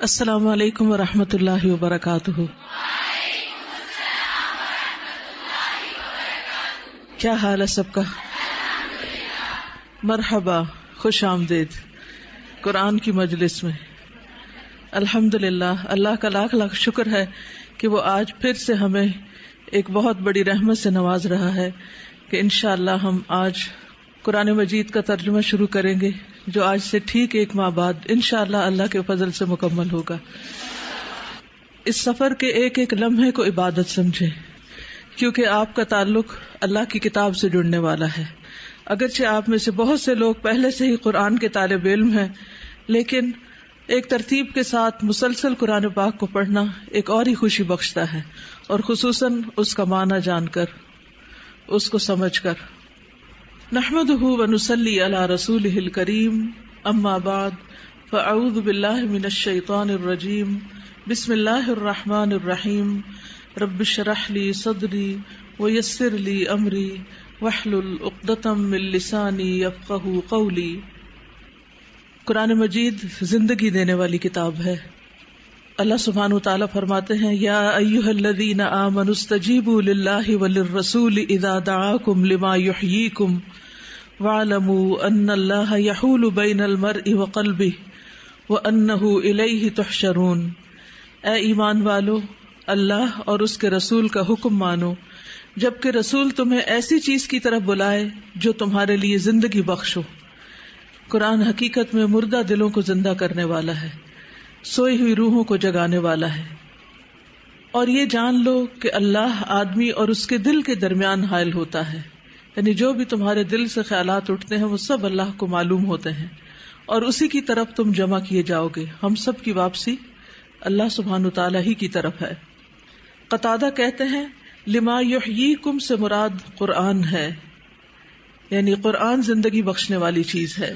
السلام علیکم ورحمۃ اللہ وبرکاتہ۔ کیا حال ہے سب کا؟ مرحبا، خوش آمدید قرآن کی مجلس میں۔ الحمدللہ، اللہ کا لاکھ لاکھ شکر ہے کہ وہ آج پھر سے ہمیں ایک بہت بڑی رحمت سے نواز رہا ہے کہ انشاءاللہ ہم آج قرآن مجید کا ترجمہ شروع کریں گے، جو آج سے ٹھیک ایک ماہ بعد انشاءاللہ اللہ کے فضل سے مکمل ہوگا۔ اس سفر کے ایک ایک لمحے کو عبادت سمجھے، کیونکہ آپ کا تعلق اللہ کی کتاب سے جڑنے والا ہے۔ اگرچہ آپ میں سے بہت سے لوگ پہلے سے ہی قرآن کے طالب علم ہیں، لیکن ایک ترتیب کے ساتھ مسلسل قرآن پاک کو پڑھنا ایک اور ہی خوشی بخشتا ہے، اور خصوصاً اس کا معنی جان کر، اس کو سمجھ کر۔ نحمدہ ونصلی علی رسولہ الکریم، اما بعد فاعوذ باللہ من الشیطان الرجیم، بسم اللہ الرحمن الرحیم، رب اشرح لی صدری ویسر لی امری واحلل عقدۃ من لسانی یفقہوا قولی۔ قرآن مجید زندگی دینے والی کتاب ہے۔ اللہ سبحانہ وتعالی فرماتے ہیں، یا ایھا الذین آمنوا استجیبوا للہ وللرسول اذا دعاکم لما یحییکم وَاعْلَمُوا أَنَّ اللَّهَ يَحُولُ بَيْنَ الْمَرْءِ وَقَلْبِهِ وَأَنَّهُ إِلَيْهِ تُحْشَرُونَ۔ اے ایمان والو، اللہ اور اس کے رسول کا حکم مانو، جبکہ رسول تمہیں ایسی چیز کی طرف بلائے جو تمہارے لیے زندگی بخشو۔ قرآن حقیقت میں مردہ دلوں کو زندہ کرنے والا ہے، سوئی ہوئی روحوں کو جگانے والا ہے۔ اور یہ جان لو کہ اللہ آدمی اور اس کے دل کے درمیان حائل ہوتا ہے، یعنی جو بھی تمہارے دل سے خیالات اٹھتے ہیں وہ سب اللہ کو معلوم ہوتے ہیں، اور اسی کی طرف تم جمع کیے جاؤ گے۔ ہم سب کی واپسی اللہ سبحانہ تعالیٰ ہی کی طرف ہے۔ قتادہ کہتے ہیں، لما یحییکم سے مراد قرآن ہے، یعنی قرآن زندگی بخشنے والی چیز ہے،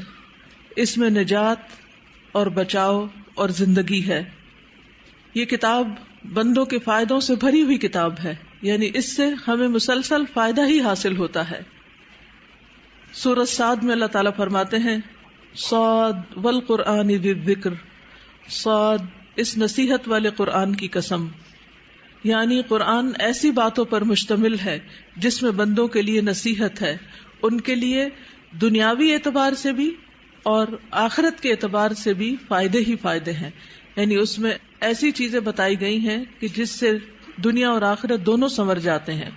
اس میں نجات اور بچاؤ اور زندگی ہے۔ یہ کتاب بندوں کے فائدوں سے بھری ہوئی کتاب ہے، یعنی اس سے ہمیں مسلسل فائدہ ہی حاصل ہوتا ہے۔ سورۃ صاد میں اللہ تعالیٰ فرماتے ہیں، صاد والقرآن ذی الذکر، صاد اس نصیحت والے قرآن کی قسم، یعنی قرآن ایسی باتوں پر مشتمل ہے جس میں بندوں کے لیے نصیحت ہے، ان کے لیے دنیاوی اعتبار سے بھی اور آخرت کے اعتبار سے بھی فائدے ہی فائدے ہیں، یعنی اس میں ایسی چیزیں بتائی گئی ہیں کہ جس سے دنیا اور آخرت دونوں سنور جاتے ہیں۔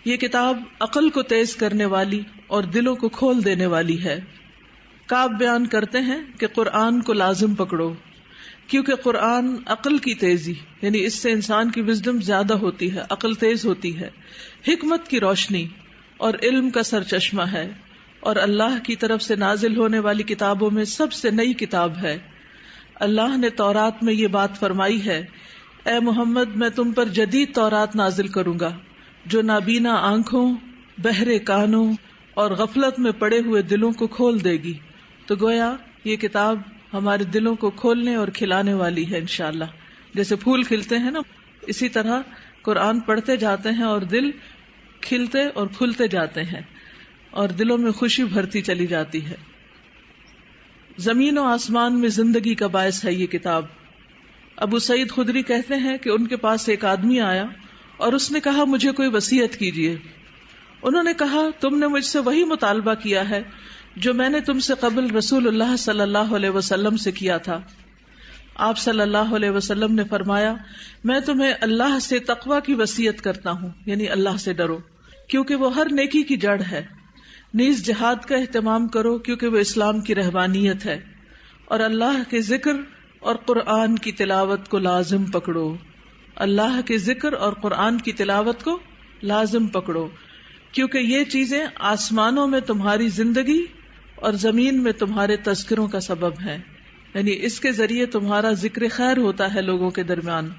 یہ کتاب عقل کو تیز کرنے والی اور دلوں کو کھول دینے والی ہے۔ کعب بیان کرتے ہیں کہ قرآن کو لازم پکڑو، کیونکہ قرآن عقل کی تیزی، یعنی اس سے انسان کی وزڈم زیادہ ہوتی ہے، عقل تیز ہوتی ہے، حکمت کی روشنی اور علم کا سرچشمہ ہے، اور اللہ کی طرف سے نازل ہونے والی کتابوں میں سب سے نئی کتاب ہے۔ اللہ نے تورات میں یہ بات فرمائی ہے، اے محمد میں تم پر جدید تورات نازل کروں گا جو نابینا آنکھوں، بہرے کانوں اور غفلت میں پڑے ہوئے دلوں کو کھول دے گی۔ تو گویا یہ کتاب ہمارے دلوں کو کھولنے اور کھلانے والی ہے انشاءاللہ۔ جیسے پھول کھلتے ہیں نا، اسی طرح قرآن پڑھتے جاتے ہیں اور دل کھلتے اور کھلتے جاتے ہیں اور دلوں میں خوشی بھرتی چلی جاتی ہے۔ زمین و آسمان میں زندگی کا باعث ہے یہ کتاب۔ ابو سعید خدری کہتے ہیں کہ ان کے پاس ایک آدمی آیا اور اس نے کہا، مجھے کوئی وصیت کیجیے۔ انہوں نے کہا، تم نے مجھ سے وہی مطالبہ کیا ہے جو میں نے تم سے قبل رسول اللہ صلی اللہ علیہ وسلم سے کیا تھا۔ آپ صلی اللہ علیہ وسلم نے فرمایا، میں تمہیں اللہ سے تقوی کی وصیت کرتا ہوں، یعنی اللہ سے ڈرو، کیونکہ وہ ہر نیکی کی جڑ ہے۔ نیز جہاد کا اہتمام کرو، کیونکہ وہ اسلام کی رہبانیت ہے، اور اللہ کے ذکر اور قرآن کی تلاوت کو لازم پکڑو۔ اللہ کے ذکر اور قرآن کی تلاوت کو لازم پکڑو، کیونکہ یہ چیزیں آسمانوں میں تمہاری زندگی اور زمین میں تمہارے تذکروں کا سبب ہیں، یعنی اس کے ذریعے تمہارا ذکر خیر ہوتا ہے لوگوں کے درمیان۔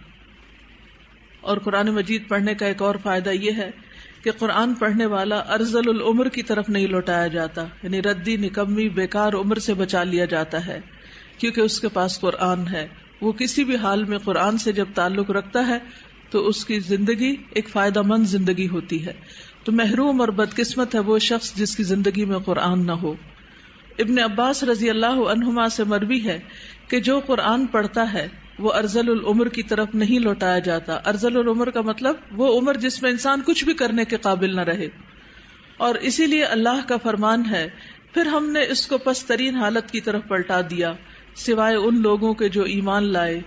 اور قرآن مجید پڑھنے کا ایک اور فائدہ یہ ہے کہ قرآن پڑھنے والا ارذل العمر کی طرف نہیں لوٹایا جاتا، یعنی ردی، نکمی، بیکار عمر سے بچا لیا جاتا ہے، کیونکہ اس کے پاس قرآن ہے۔ وہ کسی بھی حال میں قرآن سے جب تعلق رکھتا ہے تو اس کی زندگی ایک فائدہ مند زندگی ہوتی ہے۔ تو محروم اور بدقسمت ہے وہ شخص جس کی زندگی میں قرآن نہ ہو۔ ابن عباس رضی اللہ عنہما سے مروی ہے کہ جو قرآن پڑھتا ہے وہ ارذل العمر کی طرف نہیں لوٹایا جاتا. ارذل العمر کا مطلب وہ عمر جس میں انسان کچھ بھی کرنے کے قابل نہ رہے. اور اسی لیے اللہ کا فرمان ہے پھر ہم نے اس کو پست ترین حالت کی طرف پلٹا دیا سوائے ان لوگوں کے جو ایمان لائے.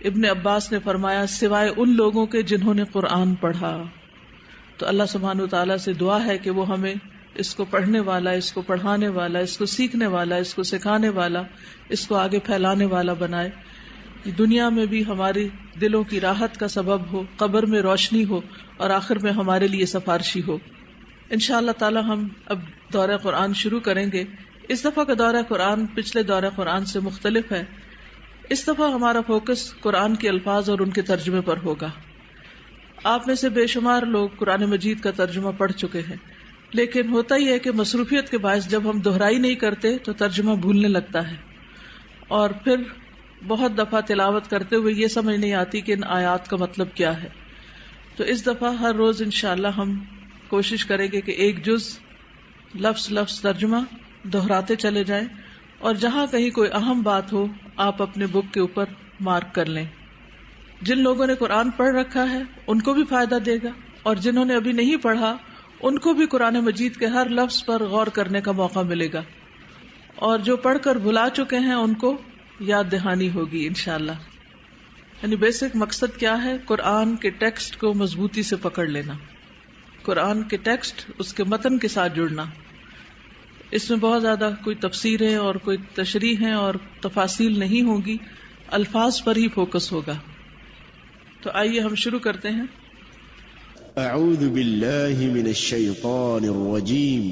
ابن عباس نے فرمایا سوائے ان لوگوں کے جنہوں نے قرآن پڑھا. تو اللہ سبحانہ وتعالیٰ سے دعا ہے کہ وہ ہمیں اس کو پڑھنے والا، اس کو پڑھانے والا، اس کو سیکھنے والا، اس کو سکھانے والا، اس کو آگے پھیلانے والا بنائے. دنیا میں بھی ہماری دلوں کی راحت کا سبب ہو، قبر میں روشنی ہو، اور آخر میں ہمارے لیے سفارشی ہو. انشاءاللہ تعالی ہم اب دورہ قرآن شروع کریں گے. اس دفعہ کا دورہ قرآن پچھلے دورہ قرآن سے مختلف ہے. اس دفعہ ہمارا فوکس قرآن کے الفاظ اور ان کے ترجمے پر ہوگا. آپ میں سے بے شمار لوگ قرآن مجید کا ترجمہ پڑھ چکے ہیں، لیکن ہوتا ہی ہے کہ مصروفیت کے باعث جب ہم دہرائی نہیں کرتے تو ترجمہ بھولنے لگتا ہے، اور پھر بہت دفعہ تلاوت کرتے ہوئے یہ سمجھ نہیں آتی کہ ان آیات کا مطلب کیا ہے. تو اس دفعہ ہر روز انشاءاللہ ہم کوشش کریں گے کہ ایک جز لفظ ترجمہ دہراتے چلے جائیں، اور جہاں کہیں کوئی اہم بات ہو آپ اپنے بک کے اوپر مارک کر لیں. جن لوگوں نے قرآن پڑھ رکھا ہے ان کو بھی فائدہ دے گا، اور جنہوں نے ابھی نہیں پڑھا ان کو بھی قرآن مجید کے ہر لفظ پر غور کرنے کا موقع ملے گا، اور جو پڑھ کر بھلا چکے ہیں ان کو یاد دہانی ہوگی انشاءاللہ. یعنی بیسک مقصد کیا ہے؟ قرآن کے ٹیکسٹ کو مضبوطی سے پکڑ لینا، قرآن کے ٹیکسٹ اس کے متن کے ساتھ جڑنا. اس میں بہت زیادہ کوئی تفسیریں اور کوئی تشریحیں اور تفاصیل نہیں ہوگی، الفاظ پر ہی فوکس ہوگا. تو آئیے ہم شروع کرتے ہیں. اعوذ باللہ من الشیطان الرجیم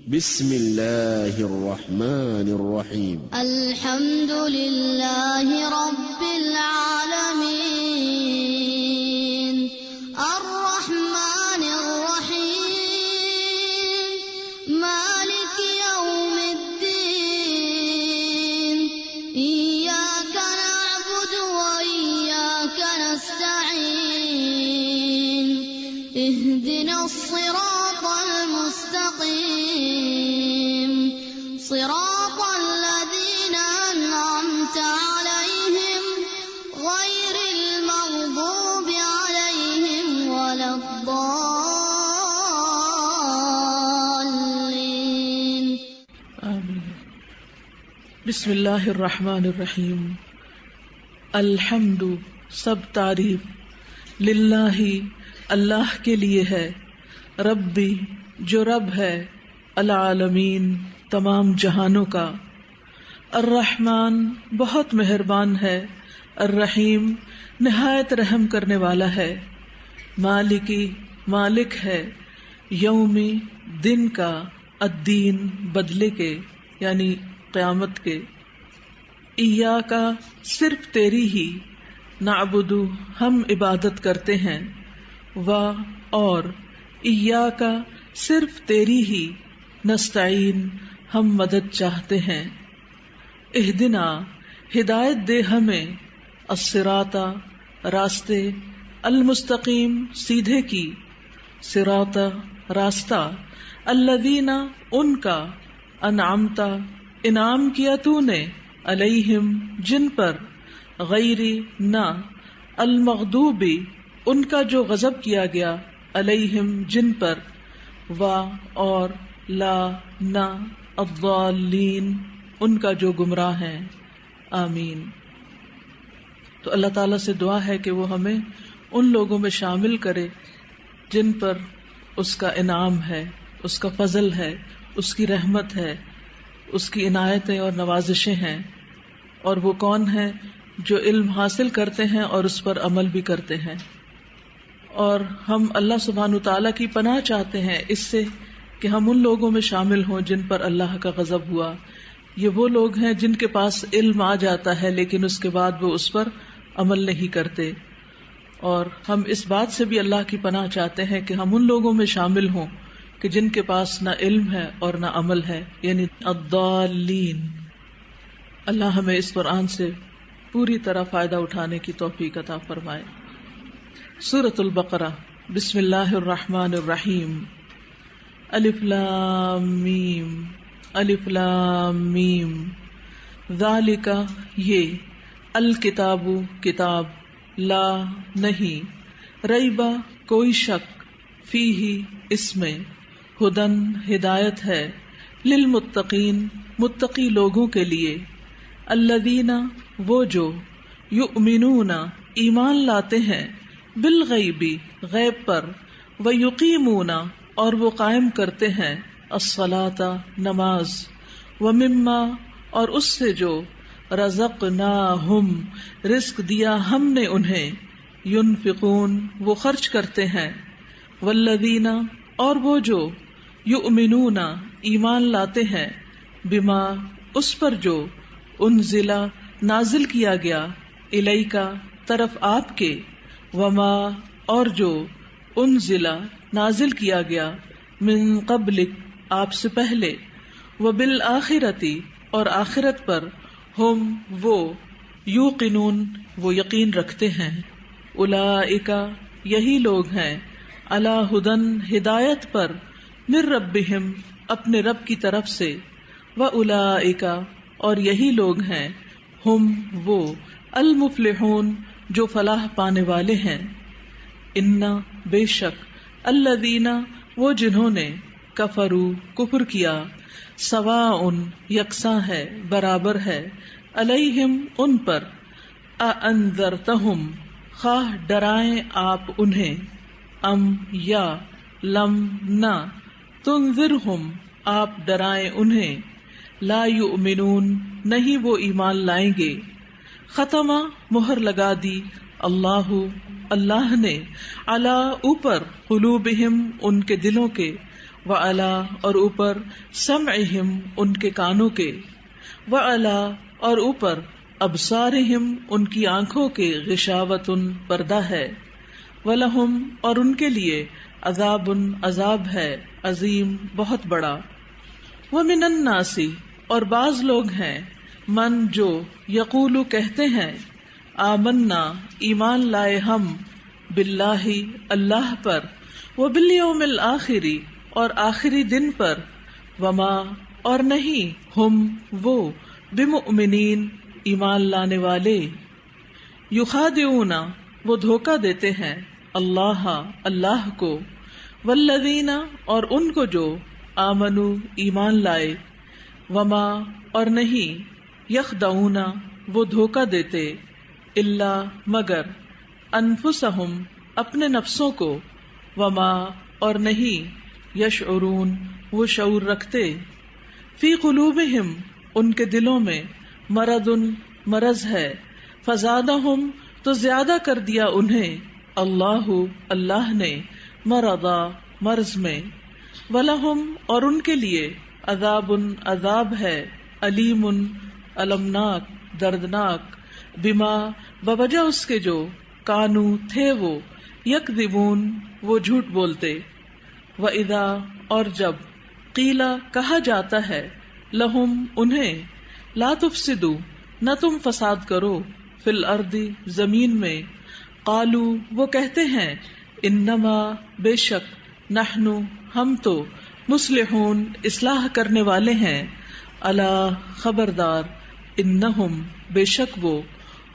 بسم اللہ الرحمن الرحیم الحمد للہ رب العالمین الرحمن الرحیم مالک یوم الدین ایاک نعبد وایاک نستعین اہدنا الصراط المستقیم صراط الذین انعمت علیہم غیر المغضوب علیہم ولا الضالین. آمین. بسم اللہ الرحمن الرحیم. الحمد سب تعریف، للہ اللہ کے لیے ہے، ربی جو رب ہے، العالمین تمام جہانوں کا، الرحمن بہت مہربان ہے، الرحیم نہایت رحم کرنے والا ہے، مالکی مالک ہے، یومی دن کا، الدین بدلے کے یعنی قیامت کے، ایاکا صرف تیری ہی، نعبدو ہم عبادت کرتے ہیں، و اور ایاکا صرف تیری ہی، نستعین ہم مدد چاہتے ہیں، اہدنا ہدایت دے ہمیں، الصراط راستے، المستقیم سیدھے کی، صراط راستہ، الذین ان کا، انعمت انعام کیا تو نے، علیہم جن پر، غیری نہ، المغضوبی ان کا جو غضب کیا گیا، علیہم جن پر، و اور لا نہ، الضالین ان کا جو گمراہ ہیں. آمین. تو اللہ تعالیٰ سے دعا ہے کہ وہ ہمیں ان لوگوں میں شامل کرے جن پر اس کا انعام ہے، اس کا فضل ہے، اس کی رحمت ہے، اس کی عنایتیں اور نوازشیں ہیں. اور وہ کون ہیں؟ جو علم حاصل کرتے ہیں اور اس پر عمل بھی کرتے ہیں. اور ہم اللہ سبحانہ تعالیٰ کی پناہ چاہتے ہیں اس سے کہ ہم ان لوگوں میں شامل ہوں جن پر اللہ کا غضب ہوا. یہ وہ لوگ ہیں جن کے پاس علم آ جاتا ہے لیکن اس کے بعد وہ اس پر عمل نہیں کرتے. اور ہم اس بات سے بھی اللہ کی پناہ چاہتے ہیں کہ ہم ان لوگوں میں شامل ہوں کہ جن کے پاس نہ علم ہے اور نہ عمل ہے، یعنی الضالین. اللہ ہمیں اس قرآن سے پوری طرح فائدہ اٹھانے کی توفیق عطا فرمائے. سورۃ البقرہ. بسم اللہ الرحمن الرحیم. الف لام میم. الف لام میم، ذالک یہ، الکتاب کتاب، لا نہیں، ریبا کوئی شک، فیہ اس میں، ہدن ہدایت ہے، للمتقین متقی لوگوں کے لیے، الذین وہ جو، یؤمنون ایمان لاتے ہیں، بالغیب غیب پر، ویقیمون اور وہ قائم کرتے ہیں، الصلاۃ نماز، ومما اور اس سے جو، رزقناہم رزق دیا ہم نے انہیں، ینفقون وہ خرچ کرتے ہیں، والذین اور وہ جو، یؤمنون ایمان لاتے ہیں، بما اس پر جو، انزل نازل کیا گیا، الیکا طرف آپ کے، وما اور جو، انزل نازل کیا گیا، من قبلک آپ سے پہلے، وبالآخرۃ اور آخرت پر، ہم وہ، یوقنون وہ یقین رکھتے ہیں، اولئک یہی لوگ ہیں، علی ھدی ہدایت پر، من ربہم اپنے رب کی طرف سے، واولئک اور یہی لوگ ہیں، ہم وہ، المفلحون جو فلاح پانے والے ہیں، ان بے شک، الذین وہ جنہوں نے، کفروا کفر کیا، سواء یکساں ہے برابر ہے، علیہم ان پر، اانذرتہم خواہ ڈرائیں آپ انہیں، ام یا، لم نہ، تنذرہم آپ ڈرائیں انہیں، لا یؤمنون نہیں وہ ایمان لائیں گے، ختمہ مہر لگا دی، اللہ اللہ نے، علی اوپر، قلوبہم ان کے دلوں کے، وعلی اور اوپر، سمعہم ان کے کانوں کے، وعلی اور اوپر، ابصارہم ان کی آنکھوں کے، غشاوۃ پردہ ہے، ولہم اور ان کے لیے، عذاب عذاب ہے، عظیم بہت بڑا، ومن الناس اور بعض لوگ ہیں، من جو، یقول کہتے ہیں، آمنا ایمان لائے ہم، باللہ اللہ پر، وبالیوم الآخر اور آخری دن پر، وما اور نہیں، ہم وہ، بمؤمنین ایمان لانے والے، یخادعون وہ دھوکہ دیتے ہیں، اللہ اللہ کو، والذین اور ان کو جو، آمنو ایمان لائے، وما اور نہیں، یخدعون وہ دھوکہ دیتے، الا مگر، انفسہم اپنے نفسوں کو، وما اور نہیں، یشعرون وہ شعور رکھتے، فی قلوبہم ان کے دلوں میں، مرض مرض ہے، فزادہم تو زیادہ کر دیا انہیں، اللہ اللہ نے، مرضا مرض میں، ولہم اور ان کے لیے، عذاب عذاب ہے، علیم المناک دردناک، بما بوجہ اس کے جو، کانو تھے وہ، یکذبون وہ جھوٹ بولتے، وَإِذَا اور جب، قیلا کہا جاتا ہے، لہم انہیں، لا تفسدوا نہ تم فساد کرو، فی الارض زمین میں، قالو وہ کہتے ہیں، انما بے شک، نحن ہم تو، مصلحون اصلاح کرنے والے ہیں، الا خبردار، انہم بے شک وہ،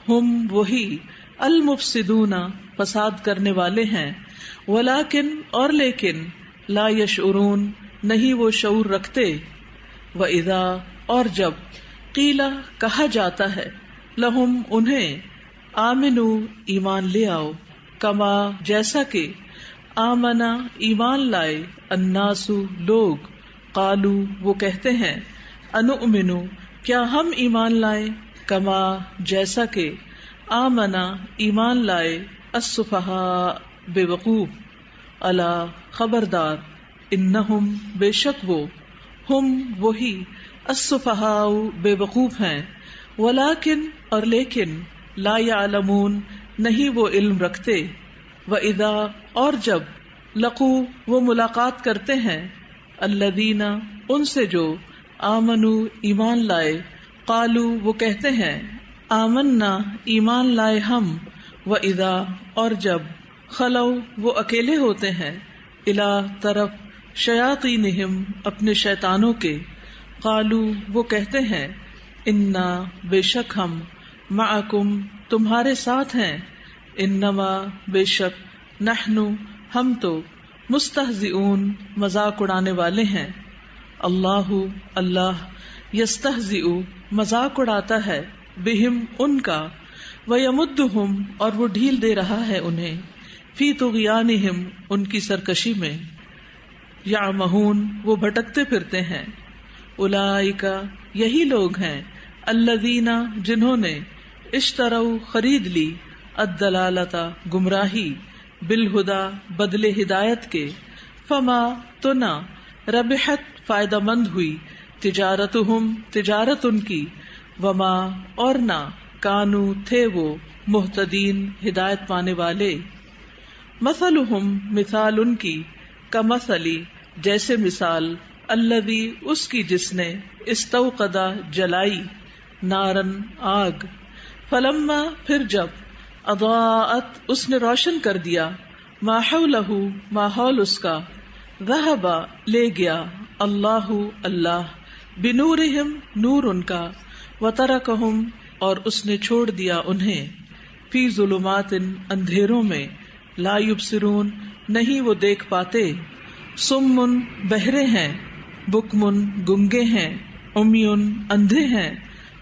ہم وہی، المفسدون فساد کرنے والے ہیں، ولیکن اور لیکن، لا یشعرون نہیں وہ شعور رکھتے، وَإِذَا اور جب، قیلا کہا جاتا ہے، لہم انہیں، آمنو ایمان لے آؤ، کما جیسا کہ، آمنا ایمان لائے، الناس لوگ، قالو وہ کہتے ہیں، انؤمنو کیا ہم ایمان لائیں، کما جیسا کہ، آمنا ایمان لائے، السفہاء بے وقوف، الا خبردار، انہم بے شک وہ، ہم وہی، السفہاء بے وقوف ہیں، ولیکن اور لیکن، لا یعلمون نہیں وہ علم رکھتے، وَإِذَا اور جب، لقو وہ ملاقات کرتے ہیں، الذین ان سے جو، آمنو ایمان لائے، قالو وہ کہتے ہیں، آمنا ایمان لائے ہم، وَإِذَا اور جب، خلو وہ اکیلے ہوتے ہیں، الی طرف، شیاطینہم اپنے شیطانوں کے، قالو وہ کہتے ہیں انا بے شک ہم معکم تمہارے ساتھ ہیں انما بے شک نحن ہم تو مستہزئون مذاق اڑانے والے ہیں اللہ اللہ یستہزئ مذاق اڑاتا ہے بہم ان کا ویمدہم اور وہ ڈھیل دے رہا ہے انہیں فی طغیانہم ان کی سرکشی میں یعمہون وہ بھٹکتے پھرتے ہیں اولئک یہی لوگ ہیں الذین جنہوں نے اشتروا خرید لی الضلالۃ گمراہی بالہدی بدلے ہدایت کے فما تو نہ ربحت فائدہ مند ہوئی تجارتہم تجارت ان کی وما اور نہ کانو تھے وہ مہتدین ہدایت پانے والے مثلہم مثال ان کی کمثلی جیسے مثال الذی اس کی جس نے استوقد جلائی نارن آگ فلما پھر جب اضاءت اس نے روشن کر دیا ما حولہ ماحول اس کا ذہب لے گیا اللہ اللہ بنورہم نور ان کا وترکہم اور اس نے چھوڑ دیا انہیں فی ظلمات اندھیروں میں لا یبصرون نہیں وہ دیکھ پاتے صم بہرے ہیں بکم گنگے ہیں عمی اندھے ہیں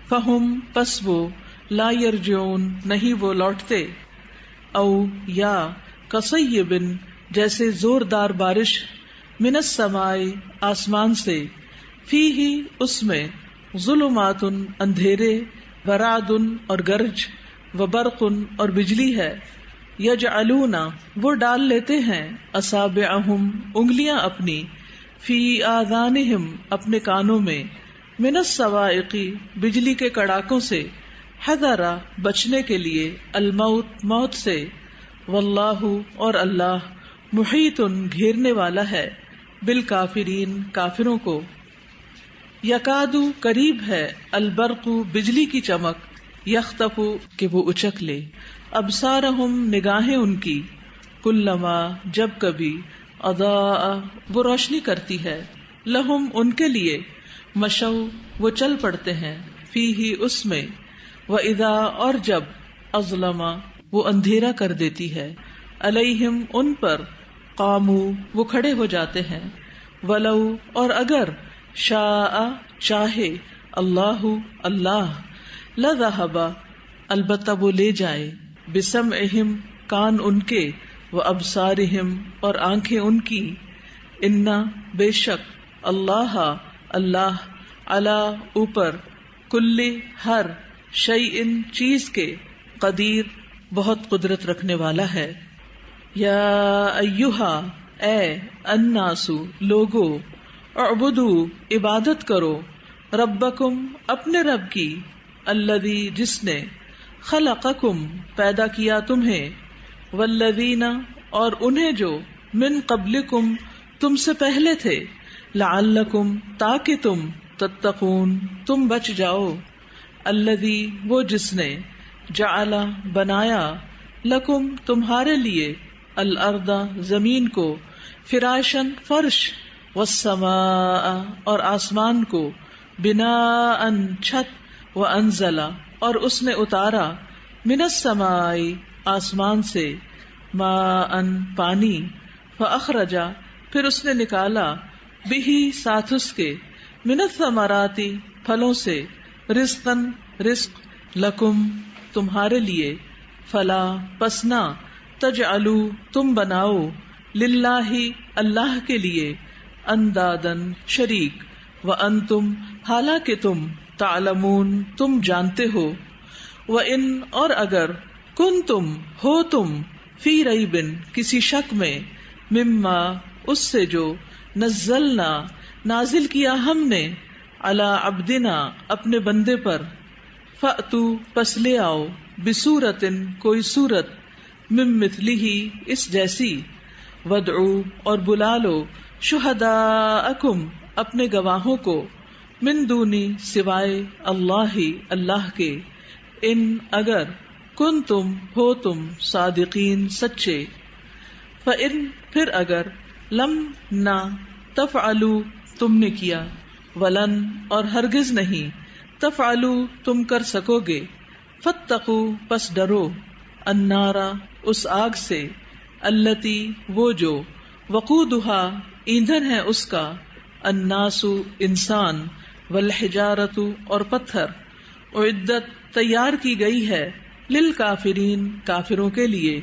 فہم پس وہ لا یرجعون نہیں وہ لوٹتے او یا کصیب جیسے زوردار بارش من السماء آسمان سے فیہ اس میں ظلمات اندھیرے ورعد اور گرج وبرق اور بجلی ہے یجعلون وہ ڈال لیتے ہیں اصابعہم انگلیاں اپنی فی آذانہم اپنے کانوں میں من الصواعق بجلی کے کڑاکوں سے حذر بچنے کے لیے الموت موت سے واللہ اور اللہ محیط گھیرنے والا ہے بالکافرین کافروں کو یکاد قریب ہے البرق بجلی کی چمک یخطف کہ وہ اچک لے ابصارہم نگاہیں ان کی کلما جب کبھی اضاء وہ روشنی کرتی ہے لہم ان کے لیے مشو وہ چل پڑتے ہیں فیہ اس میں وَإِذَا اور جب اظلم وہ اندھیرا کر دیتی ہے علیہم ان پر قاموا وہ کھڑے ہو جاتے ہیں ولو اور اگر شاء چاہے اللہ اللہ لذہب البتہ وہ لے جائے بسمعہم کان ان کے وابصارہم اور آنکھیں ان کی انا بے شک اللہ اللہ علی اوپر کل ہر شیء چیز کے قدیر بہت قدرت رکھنے والا ہے یا ایہا اے الناس لوگو اعبدو عبادت کرو ربکم اپنے رب کی الذی جس نے خلقکم پیدا کیا تمہیں والذین اور انہیں جو من قبلکم تم سے پہلے تھے لعلکم تاکہ تم تتقون تم بچ جاؤ الذی وہ جس نے جعل بنایا لکم تمہارے لیے الارض زمین کو فراشن فرش والسماء اور آسمان کو بناء چھت وانزل اور اس نے اتارا من السماء آسمان سے ماء پانی فاخرج پھر اس نے نکالا بہی ساتھ اس کے من الثمرات پھلوں سے رزقاً رزق لکم تمہارے لیے فلا پسنا تجعلو تم بناؤ للہ اللہ کے لیے اندادن شریک وانتم حالانکہ تم تعلمون تم جانتے ہو وان اور اگر کنتم ہو تم فی ریب کسی شک میں مما اس سے جو نزلنا نازل کیا ہم نے علی عبدنا اپنے بندے پر فأتو پس لے آؤ بصورت کوئی صورت من مثلہ اس جیسی ودعو اور بلا لو شہداءکم اپنے گواہوں کو من دونی سوائے اللہ اللہ کے ان اگر کنتم ہو تم صادقین سچے فإن پھر اگر لم نہ تفعلوا تم نے کیا ولن اور ہرگز نہیں، تفعلوا تم کر سکو گے، فاتقوا پس ڈرو، النارا اس آگ سے، التی وہ جو، وقودها ایندھن ہے اس کا، الناس انسان، والحجارۃ اور پتھر، اعدت تیار کی گئی ہے، للکافرین کافروں کے لیے،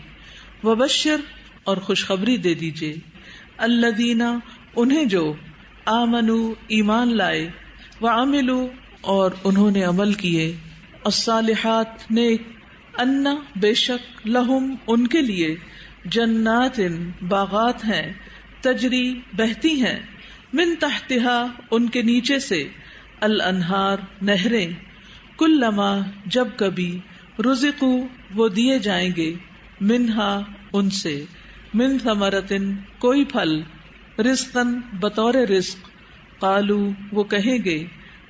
وبشر اور خوشخبری دے دیجئے، الذین انہیں جو، آمنوا ایمان لائے، وعملوا اور انہوں نے عمل کیے، الصالحات نیک، ان بے شک، لہم ان کے لیے، جنات باغات ہیں، تجری بہتی ہیں، من تحتها ان کے نیچے سے، الانہار نہریں، کلما جب کبھی، رزقوا وہ دیے جائیں گے، منہا ان سے، من ثمرۃ کوئی پھل، رزقاً بطور رزق، قالو وہ کہیں گے،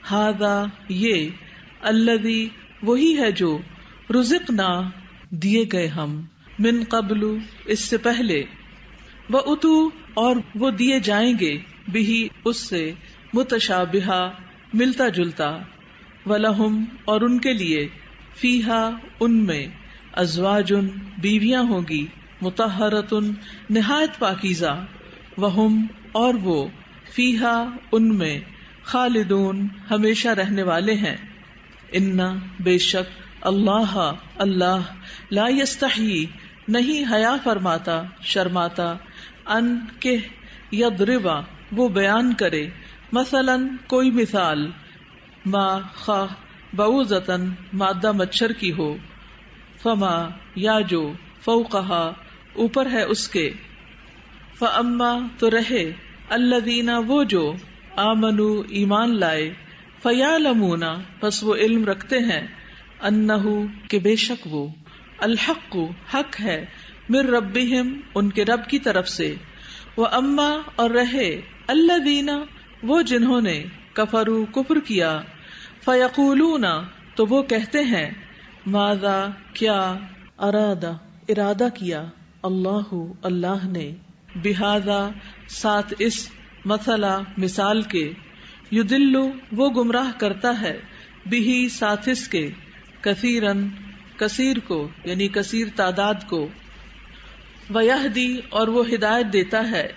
ھذا یہ، الذی وہی ہے جو، رزقنا دیے گئے ہم، من قبل اس سے پہلے، وَأُتُوا اور وہ دیے جائیں گے، بہی اس سے، متشابہا ملتا جلتا، وَلَهُمْ اور ان کے لیے، فیہا ان میں، ازواجن بیویاں ہوں گی، مطہرۃن نہایت پاکیزہ، وہم اور وہ، فیہا ان میں، خالدون ہمیشہ رہنے والے ہیں، ان بے شک، اللہ اللہ، لا یستحیی نہیں حیا فرماتا شرماتا، ان کہ یضربا وہ بیان کرے، مثلاً کوئی مثال، ما خواہ بعوضتاً مادہ مچھر کی ہو، فما یا جو، فوقہا اوپر ہے اس کے، فاما تو رہے، الذین وہ جو، آمنوا ایمان لائے، فیعلمون پس وہ علم رکھتے ہیں، انہ کہ بے شک وہ، الحق حق ہے، من ربہم ان کے رب کی طرف سے، واما اور رہے، الذین وہ جنہوں نے، کفروا کفر کیا، فیقولون تو وہ کہتے ہیں، ماذا کیا، ارادہ کیا، اللہ اللہ نے، بہذا ساتھ اس، مثلا مثال کے، یدل وہ گمراہ کرتا ہے، بہی ساتھ اس کے، کثیرن کثیر کو یعنی کثیر تعداد کو، ویہدی اور وہ ہدایت دیتا ہے،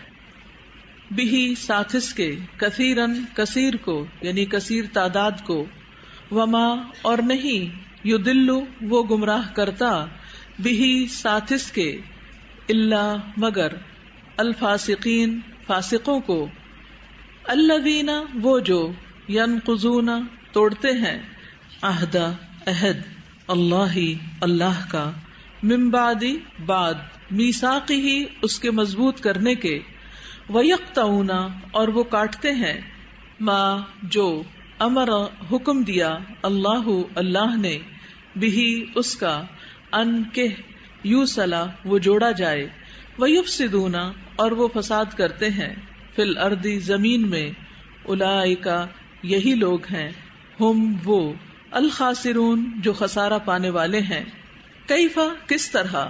بہی ساتھ اس کے، کثیرن کثیر کو یعنی کثیر تعداد کو، وما اور نہیں، یدل وہ گمراہ کرتا، بہی ساتھ اس کے، الا مگر، الفاسقین فاسقوں کو، الذین وہ جو، ینقضون توڑتے ہیں، عہد عہد، اللہ اللہ کا، من بعد بعد، میثاقہ اس کے مضبوط کرنے کے، ویقطعون اور وہ کاٹتے ہیں، ما جو، امر حکم دیا، اللہ اللہ نے، بہی اس کا، ان کہ یوصلا وہ جوڑا جائے، ویفسدون اور وہ فساد کرتے ہیں، فی الارض زمین میں، اولئک یہی لوگ ہیں، ہم وہ، الخاسرون جو خسارہ پانے والے ہیں، کیفا کس طرح،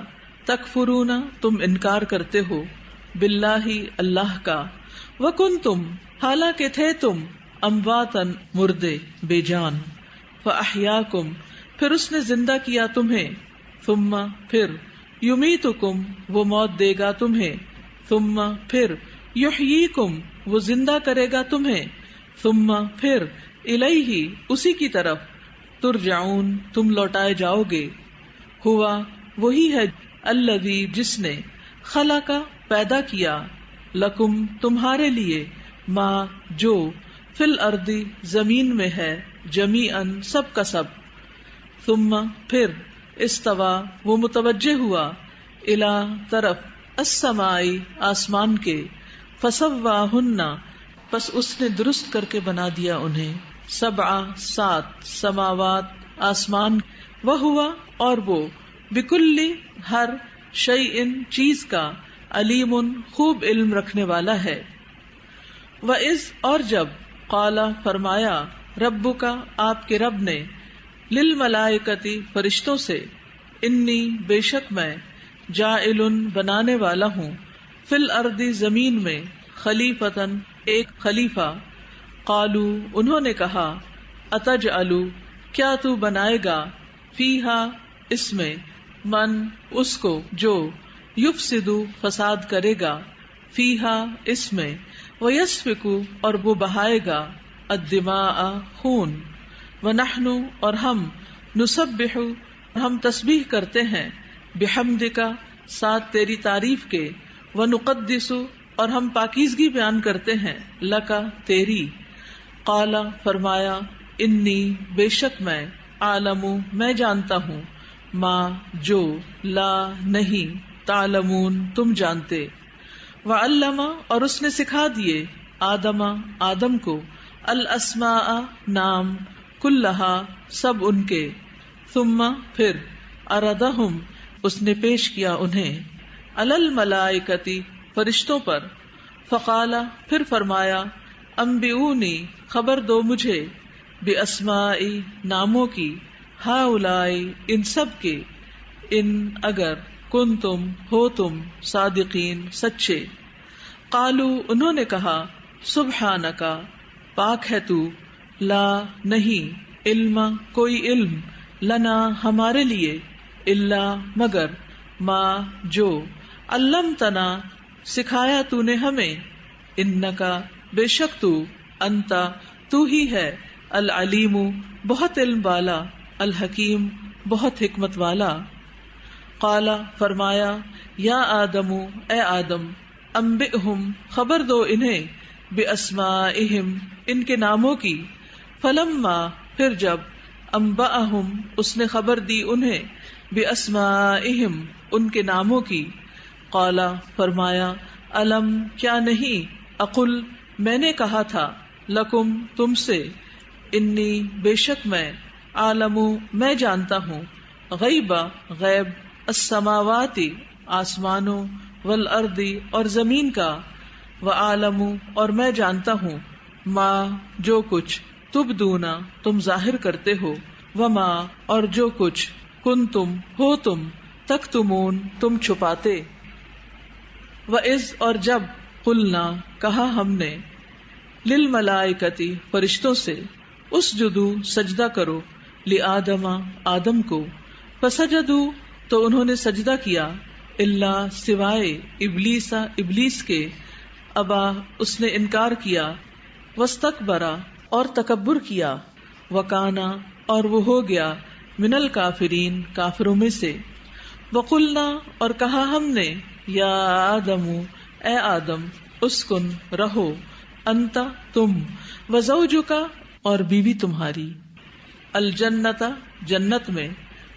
تکفرون تم انکار کرتے ہو، باللہ اللہ کا، وکنتم حالانکہ تھے تم، امواتن مردے بے جان، فاحیاکم پھر اس نے زندہ کیا تمہیں، ثم پھر، یمیتکم وہ موت دے گا تمہیں، ثم پھر، یحییکم وہ زندہ کرے گا تمہیں، ثم پھر، الیہ اسی کی طرف، ترجعون تم لوٹائے جاؤ گے، ہوا وہی ہے، الذی جس نے، خلق پیدا کیا، لکم تمہارے لیے، ما جو، فی الارض زمین میں ہے، جمیعاً سب کا سب، ثم پھر، استوا وہ متوجہ ہوا، الی طرف، السماء آسمان کے، فسواہن پس اس نے درست کر کے بنا دیا انہیں، سبع سات، سماوات آسمان، وہوا اور وہ، بکل ہر، شیء چیز کا، علیم خوب علم رکھنے والا ہے، وَإِذْ اور جب، قال فرمایا، ربک آپ کے رب نے، للملائکتی فرشتوں سے، انی بے شک میں، جاعل بنانے والا ہوں، فی الارض زمین میں، خلیفتن ایک خلیفہ، قالو انہوں نے کہا اتجعلو کیا تو بنائے گا فیہا اس میں من اس کو جو یفسدو فساد کرے گا فیہا اس میں ویسفکو اور وہ بہائے گا الدماء خون ونحن اور ہم نسبح ہم تسبیح کرتے ہیں بحمدک ساتھ تیری تعریف کے ونقدس اور ہم پاکیزگی بیان کرتے ہیں لکا تیری قال فرمایا انی بے شک میں عالم میں جانتا ہوں ما جو لا نہیں تعلمون تم جانتے وعلم اور اس نے سکھا دیے آدم کو الاسماء نام کلہا سب ان کے ثم پھر اردہم اس نے پیش کیا انہیں علی الملائکتی فرشتوں پر فقال پھر فرمایا انبئونی خبر دو مجھے باسمائی ناموں کی ہؤلائی ان سب کے ان اگر کنتم ہو تم صادقین سچے قالو انہوں نے کہا سبحانک پاک ہے تو لا نہیں علم کوئی علم لنا ہمارے لیے الا مگر ما جو علمتنا سکھایا تو نے ہمیں انکا بے شک تو انتا تو ہی ہے العلیم بہت علم والا الحکیم بہت حکمت والا قال فرمایا یا آدم اے آدم انبئہم خبر دو انہیں باسمائہم ان کے ناموں کی فلما پھر جب انبأہم اس نے خبر دی انہیں باسمائہم ان کے ناموں کی قال فرمایا الم کیا نہیں اقل میں نے کہا تھا لکم تم سے انی بے شک میں عالم میں جانتا ہوں غیبا غیب السماوات آسمانوں والارض اور زمین کا وعالم اور میں جانتا ہوں ما جو کچھ تبدونا تم ظاہر کرتے ہو وما اور جو کچھ کنتم ہو تم تکتمون تم چھپاتے وَإِذْ اور جب قلنا کہا ہم نے للملائکتی فرشتوں سے اسجدو سجدہ کرو لآدم آدم کو فسجدو تو انہوں نے سجدہ کیا الا سوائے ابلیس کے ابا اس نے انکار کیا واستکبرا اور تکبر کیا وکانا اور وہ ہو گیا من الکافرین کافروں میں سے وقلنا اور کہا ہم نے یا آدم اے آدم اسکن رہو انت تم وزوجکا اور بیوی تمہاری الجنتا جنت میں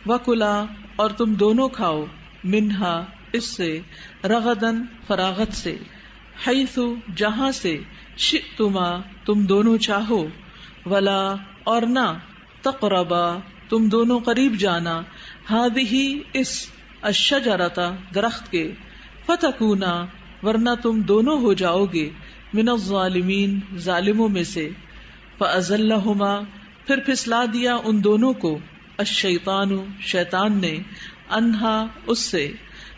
وکلا اور تم دونوں کھاؤ منہا اس سے رغدن فراغت سے حیث جہاں سے شئتما تم دونوں چاہو ولا اور نہ تقربا تم دونوں قریب جانا ہذہ اس الشجرتا درخت کے فتکونا ورنہ تم دونوں ہو جاؤ گے من الظالمین ظالموں میں سے فازلہما پھر پھسلا دیا ان دونوں کو الشیطان شیطان نے انہا اس سے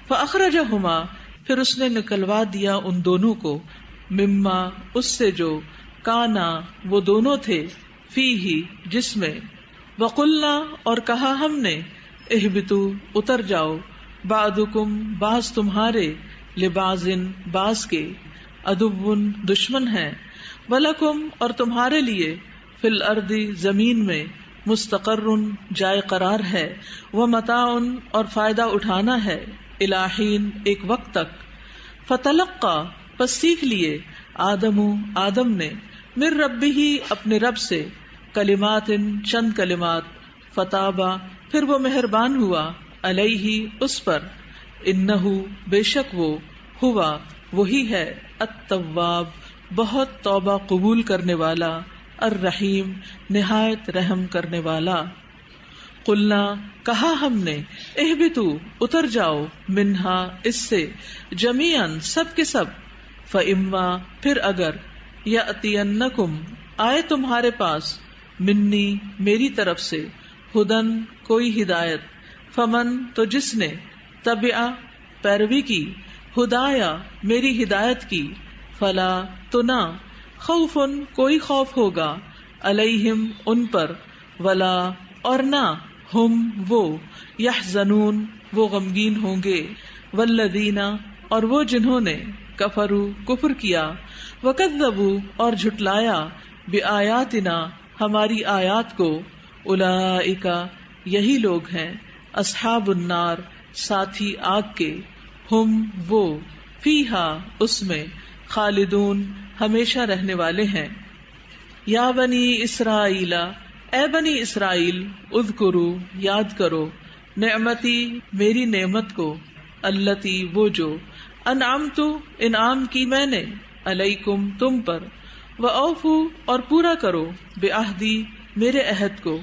فاخرجہما پھر اس نے نکلوا دیا ان دونوں کو مما اس سے جو کانا وہ دونوں تھے فیہ جس میں وقلنا اور کہا ہم نے اہبتو اتر جاؤ بعضکم بعض تمہارے لبعضن بعض کے عدوٌ دشمن ہیں ولکم اور تمہارے لیے فی الارض زمین میں مستقرٌ جائے قرار ہے ومتاع اور فائدہ اٹھانا ہے الی حین ایک وقت تک فتلقى پس سیکھ لیے آدم نے من ربہ اپنے رب سے کلمات چند کلمات فتابا پھر وہ مہربان ہوا علیہ اس پر انہو بے شک وہ ہوا وہی ہے التواب بہت توبہ قبول کرنے والا الرحیم نہایت رحم کرنے والا قلنا کہا ہم نے اہبتو اتر جاؤ منہا اس سے جمیعاً سب کے سب فاما پھر اگر یاتینکم آئے تمہارے پاس منی میری طرف سے ہدن کوئی ہدایت فمن تو جس نے تبع پیروی کی ہدایا میری ہدایت کی فلا تو نہ خوف کوئی خوف ہوگا، علیہم ان پر، ولا اور نہ، ہم وہ، یحزنون وہ غمگین ہوں گے، والذین اور وہ جنہوں نے، کفروا کفر کیا، وکذبوا اور جھٹلایا، بآیاتنا ہماری آیات کو، اولئک یہی لوگ ہیں، اصحاب النار ساتھی آگ کے، ہم وہ، فیہا اس میں، خالدون ہمیشہ رہنے والے ہیں۔ یا بنی اسرائیل اے بنی اسرائیل، اذکروا یاد کرو، نعمتی میری نعمت کو، التی وہ جو، انعمت انعام کی میں نے، علیکم تم پر، واوفوا اور پورا کرو، بعہدی میرے عہد کو،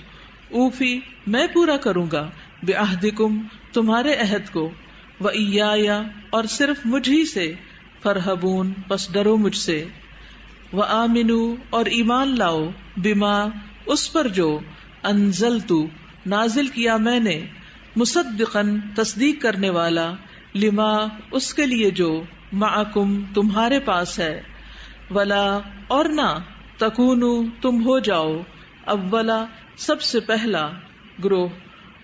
اوفی میں پورا کروں گا، بعہدکم تمہارے عہد کو، وایایا اور صرف مجھ ہی سے، فرحبون پس ڈرو مجھ سے، وآمنوا اور ایمان لاؤ، بما اس پر جو، انزلت نازل کیا میں نے، مصدقاً تصدیق کرنے والا، لما اس کے لیے جو، معکم تمہارے پاس ہے، ولا اور نہ، تکونوا تم ہو جاؤ، اولا سب سے پہلا، گروہ،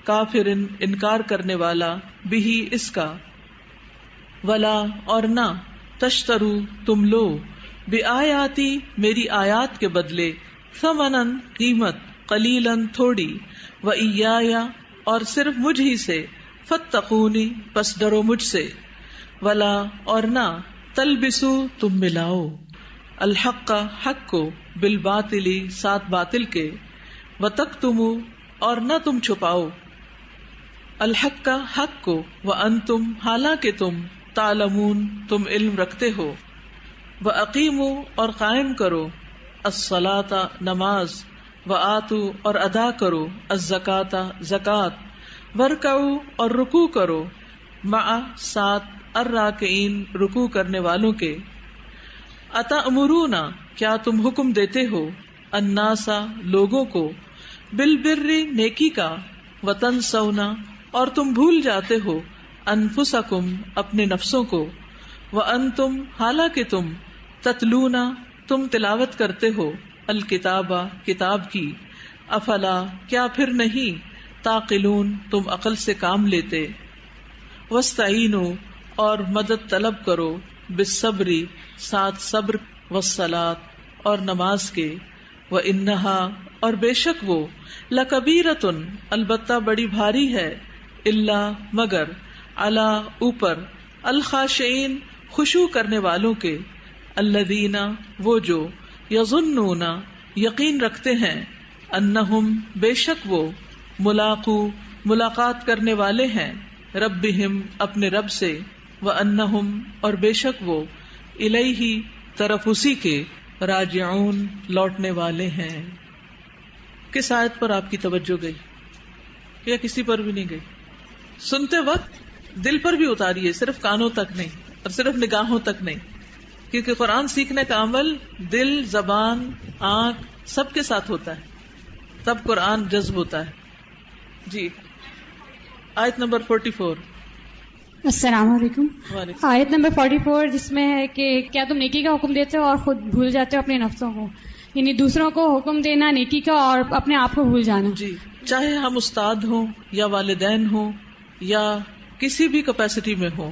کافرن انکار کرنے والا، بھی اس کا، ولا اور نہ، تشترو تم لو، بآیاتی میری آیات کے بدلے، ثمنن قیمت، قلیلاً تھوڑی، وایایا اور صرف مجھ ہی سے، فاتقونی پس ڈرو مجھ سے، ولا اور نہ، تلبسو تم ملاؤ، الحق حق کو، بالباطل ساتھ باطل کے، وتکتموا اور نہ تم چھپاؤ، الحق کا حق کو، وانتم حالانکہ تم، تعلمون تم علم رکھتے ہو، واقیموا اور قائم کرو، الصلاۃ نماز، وآتوا اور ادا کرو، الزکاۃ زکوٰۃ، ورکعوا اور رکوع کرو، مع ساتھ، الراکعین رکوع کرنے والوں کے، اتأمرون کیا تم حکم دیتے ہو، الناس لوگوں کو، بالبر نیکی کا، وتنسون اور تم بھول جاتے ہو، انفسکم اپنے نفسوں کو، وانتم حالانکہ تم، تتلون تم تلاوت کرتے ہو، الکتاب کتاب کی، افلا کیا پھر نہیں، تعقلون تم عقل سے کام لیتے، واستعینوا اور مدد طلب کرو، بالصبر ساتھ صبر، والصلاۃ اور نماز کے، وانہا اور بے شک وہ، لکبیرۃ البتہ بڑی بھاری ہے، الا مگر، علی اوپر، الخاشعین خشوع کرنے والوں کے، الذین وہ جو، یظنون یقین رکھتے ہیں، انہم بے شک وہ، ملاقو ملاقات کرنے والے ہیں، ربہم اپنے رب سے، وانہم اور بے شک وہ، الیہ طرف اسی کے، راجعون لوٹنے والے ہیں۔ کس آیت پر آپ کی توجہ گئی یا کسی پر بھی نہیں گئی؟ سنتے وقت دل پر بھی اتاریے، صرف کانوں تک نہیں اور صرف نگاہوں تک نہیں، کیونکہ قرآن سیکھنے کا عمل دل، زبان، آنکھ سب کے ساتھ ہوتا ہے، تب قرآن جذب ہوتا ہے۔ جی آیت نمبر 44۔ السلام علیکم۔ وعلیکم۔ آیت نمبر 44 جس میں ہے کہ کیا تم نیکی کا حکم دیتے ہو اور خود بھول جاتے ہو اپنے نفسوں کو، یعنی دوسروں کو حکم دینا نیکی کا اور اپنے آپ کو بھول جانا۔ جی چاہے ہم استاد ہوں یا والدین ہوں یا کسی بھی کیپیسٹی میں ہوں،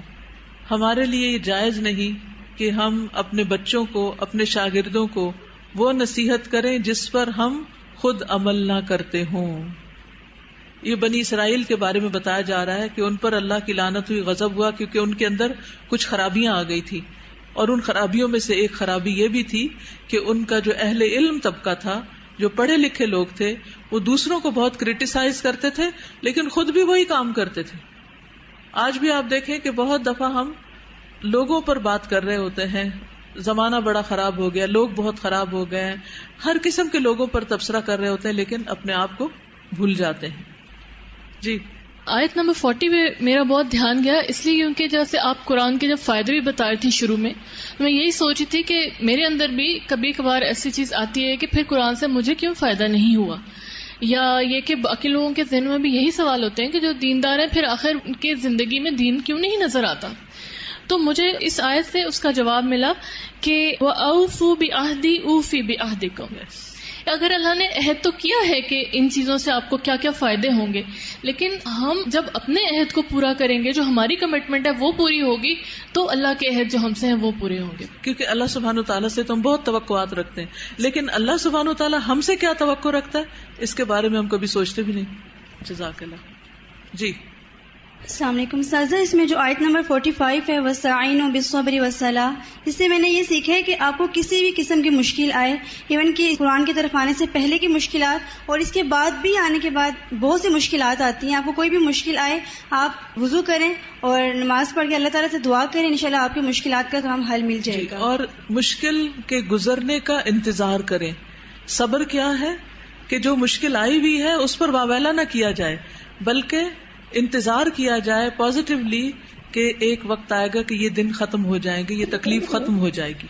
ہمارے لیے یہ جائز نہیں کہ ہم اپنے بچوں کو، اپنے شاگردوں کو وہ نصیحت کریں جس پر ہم خود عمل نہ کرتے ہوں۔ یہ بنی اسرائیل کے بارے میں بتایا جا رہا ہے کہ ان پر اللہ کی لعنت ہوئی، غضب ہوا، کیونکہ ان کے اندر کچھ خرابیاں آ گئی تھی، اور ان خرابیوں میں سے ایک خرابی یہ بھی تھی کہ ان کا جو اہل علم طبقہ تھا، جو پڑھے لکھے لوگ تھے، وہ دوسروں کو بہت کرٹیسائز کرتے تھے لیکن خود بھی وہی کام کرتے تھے۔ آج بھی آپ دیکھیں کہ بہت دفعہ ہم لوگوں پر بات کر رہے ہوتے ہیں، زمانہ بڑا خراب ہو گیا، لوگ بہت خراب ہو گئے ہیں، ہر قسم کے لوگوں پر تبصرہ کر رہے ہوتے ہیں لیکن اپنے آپ کو بھول جاتے ہیں۔ جی آیت نمبر 40 میں میرا بہت دھیان گیا، اس لیے کیونکہ جیسے آپ قرآن کے جب فائدے بھی بتا رہی تھی شروع میں، میں یہی سوچی تھی کہ میرے اندر بھی کبھی کبھار ایسی چیز آتی ہے کہ پھر قرآن سے مجھے کیوں فائدہ نہیں ہوا، یا یہ کہ باقی لوگوں کے ذہن میں بھی یہی سوال ہوتے ہیں کہ جو دیندار ہیں پھر آخر ان کی زندگی میں دین کیوں نہیں نظر آتا۔ تو مجھے اس آیت سے اس کا جواب ملا کہ وَأَوْفُوا بِعَهْدِي أُوفِ بِعَهْدِكُمْ. اگر اللہ نے عہد تو کیا ہے کہ ان چیزوں سے آپ کو کیا کیا فائدے ہوں گے، لیکن ہم جب اپنے عہد کو پورا کریں گے، جو ہماری کمٹمنٹ ہے وہ پوری ہوگی، تو اللہ کے عہد جو ہم سے ہیں وہ پورے ہوں گے. کیونکہ اللہ سبحانہ وتعالیٰ سے تو ہم بہت توقعات رکھتے ہیں، لیکن اللہ سبحانہ وتعالیٰ ہم سے کیا توقع رکھتا ہے اس کے بارے میں ہم کبھی سوچتے بھی نہیں. جزاک اللہ. جی السلام علیکم سازا. اس میں جو آیت نمبر 45 ہے وَاسْتَعِینُوا بِالصَّبْرِ وَالصَّلَاةِ، اس سے میں نے یہ سیکھا ہے کہ آپ کو کسی بھی قسم کی مشکل آئے، ایون کہ قرآن کی طرف آنے سے پہلے کی مشکلات اور اس کے بعد بھی آنے کے بعد بہت سی مشکلات آتی ہیں، آپ کو کوئی بھی مشکل آئے آپ وضو کریں اور نماز پڑھ کے اللہ تعالیٰ سے دعا کریں، انشاءاللہ آپ کی مشکلات کا تمام حل مل جائے گا. اور مشکل کے گزرنے کا انتظار کریں. صبر کیا ہے کہ جو مشکل آئی ہوئی ہے اس پر واویلا نہ کیا جائے، بلکہ انتظار کیا جائے پازیٹیولی کہ ایک وقت آئے گا کہ یہ دن ختم ہو جائیں گے، یہ تکلیف ختم ہو جائے گی.